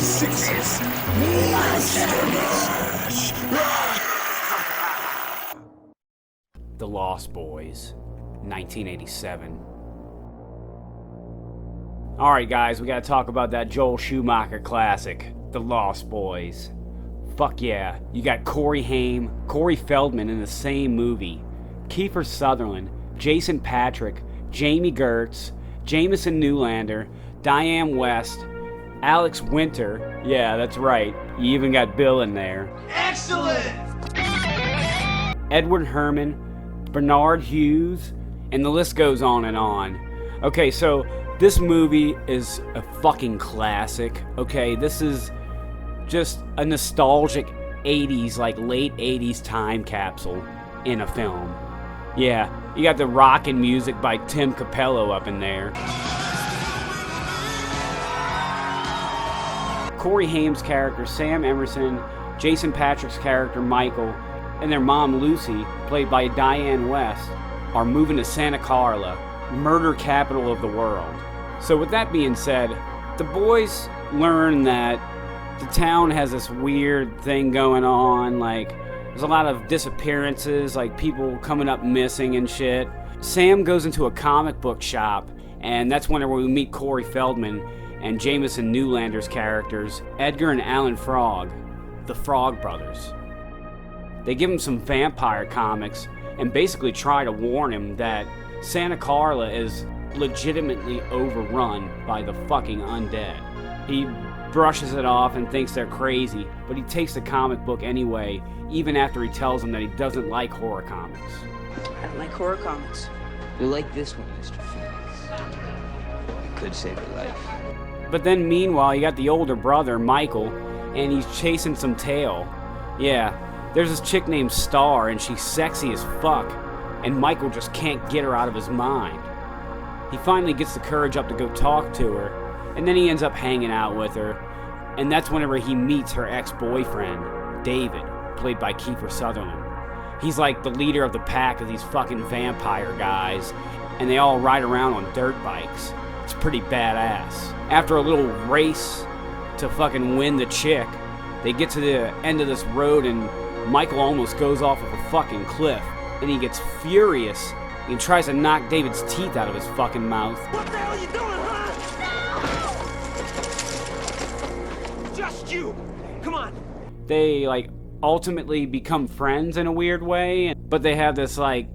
sixes. Monster Mash. The Lost Boys, 1987. Alright guys, we gotta talk about that Joel Schumacher classic, The Lost Boys. Fuck yeah, you got Corey Haim, Corey Feldman in the same movie, Kiefer Sutherland, Jason Patric, Jamie Gertz, Jamison Newlander, Diane West, Alex Winter, yeah, that's right, you even got Bill in there. Excellent! Edward Herrmann, Bernard Hughes, and the list goes on and on. Okay, so this movie is a fucking classic, okay? This is just a nostalgic 80s, like late 80s time capsule in a film. Yeah, you got the rockin' music by Tim Capello up in there. Corey Haim's character, Sam Emerson, Jason Patric's character, Michael, and their mom, Lucy, played by Diane West, are moving to Santa Carla, murder capital of the world. So with that being said, the boys learn that the town has this weird thing going on, like there's a lot of disappearances, like people coming up missing and shit. Sam goes into a comic book shop, and that's whenever we meet Corey Feldman and Jamison Newlander's characters, Edgar and Alan Frog, the Frog Brothers. They give him some vampire comics and basically try to warn him that Santa Carla is legitimately overrun by the fucking undead. He brushes it off and thinks they're crazy, but he takes the comic book anyway, even after he tells them that he doesn't like horror comics. I don't like horror comics. You'll like this one, Mr. Phoenix. It could save your life. But then meanwhile, you got the older brother, Michael, and he's chasing some tail. Yeah, there's this chick named Star, and she's sexy as fuck, and Michael just can't get her out of his mind. He finally gets the courage up to go talk to her, and then he ends up hanging out with her, and that's whenever he meets her ex-boyfriend, David, played by Kiefer Sutherland. He's like the leader of the pack of these fucking vampire guys, and they all ride around on dirt bikes. It's pretty badass. After a little race to fucking win the chick, they get to the end of this road and Michael almost goes off of a fucking cliff, and he gets furious and tries to knock David's teeth out of his fucking mouth. What the hell are you doing, huh? No! Just you! Come on! They, like, ultimately become friends in a weird way, but they have this, like,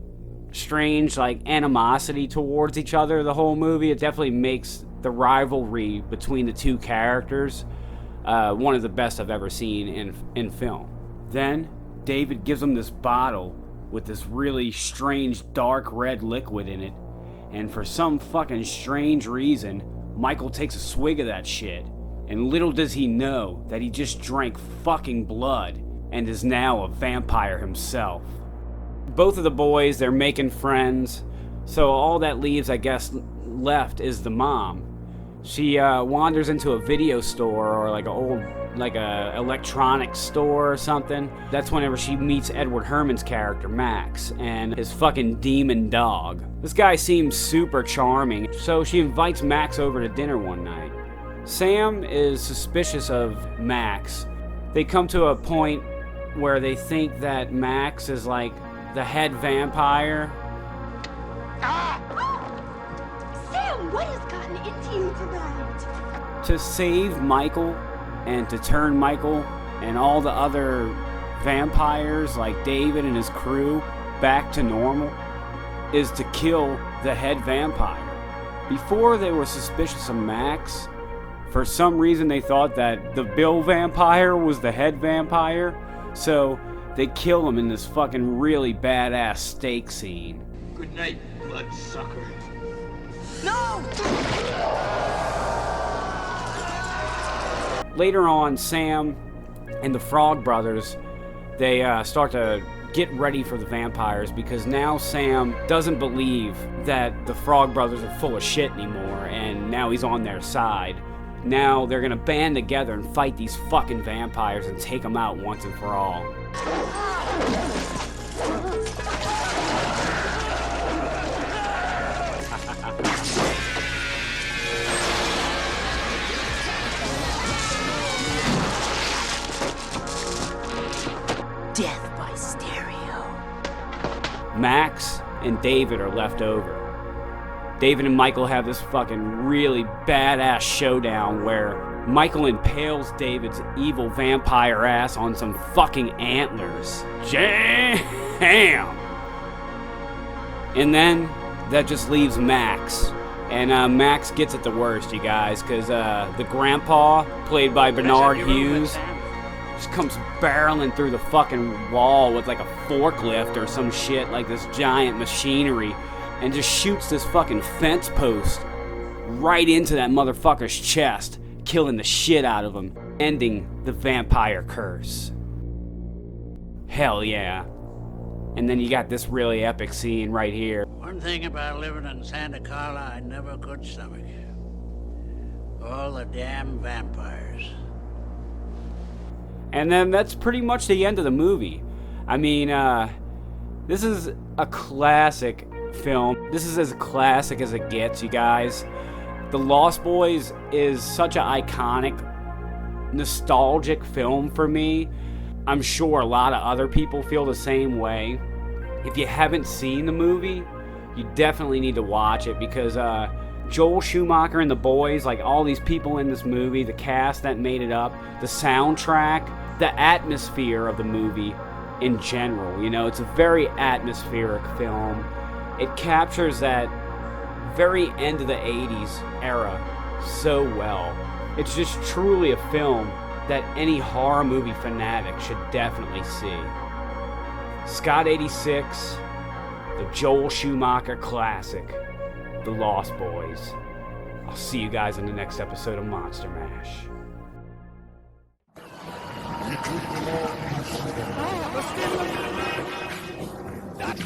strange, like, animosity towards each other the whole movie. It definitely makes the rivalry between the two characters one of the best I've ever seen in film. Then David gives him this bottle with this really strange dark red liquid in it, and for some fucking strange reason, Michael takes a swig of that shit, and little does he know that he just drank fucking blood and is now a vampire himself. Both of the boys, they're making friends, so all that leaves, I guess, left is the mom. She wanders into a video store or like a electronics store or something. That's whenever she meets Edward Herrmann's character, Max, and his fucking demon dog. This guy seems super charming, so she invites Max over to dinner one night. Sam is suspicious of Max. They come to a point where they think that Max is like the head vampire. Sam, what has gotten into you tonight? To save Michael and to turn Michael and all the other vampires like David and his crew back to normal is to kill the head vampire. Before they were suspicious of Max, for some reason they thought that the Bill vampire was the head vampire, so they kill him in this fucking really badass steak scene. Good night, bloodsucker. No! Later on, Sam and the Frog Brothers, they start to get ready for the vampires because now Sam doesn't believe that the Frog Brothers are full of shit anymore, and now he's on their side. Now they're gonna band together and fight these fucking vampires and take them out once and for all. Max and David are left over. David and Michael have this fucking really badass showdown where Michael impales David's evil vampire ass on some fucking antlers. Jam! And then that just leaves Max. And Max gets it the worst, you guys, because the grandpa, played by Bernard Hughes, just comes barreling through the fucking wall with like a forklift or some shit, like this giant machinery, and just shoots this fucking fence post right into that motherfucker's chest, killing the shit out of him, ending the vampire curse. Hell yeah. And then you got this really epic scene right here. One thing about living in Santa Carla I never could stomach. All the damn vampires. And then that's pretty much the end of the movie. I mean, this is a classic film. This is as classic as it gets, you guys. The Lost Boys is such an iconic, nostalgic film for me. I'm sure a lot of other people feel the same way. If you haven't seen the movie, you definitely need to watch it because Joel Schumacher and the boys, like all these people in this movie, the cast that made it up, the soundtrack, the atmosphere of the movie in general. You know, it's a very atmospheric film. It captures that very end of the 80s era so well. It's just truly a film that any horror movie fanatic should definitely see. Scott 86, the Joel Schumacher classic, The Lost Boys. I'll see you guys in the next episode of Monster Mash. That's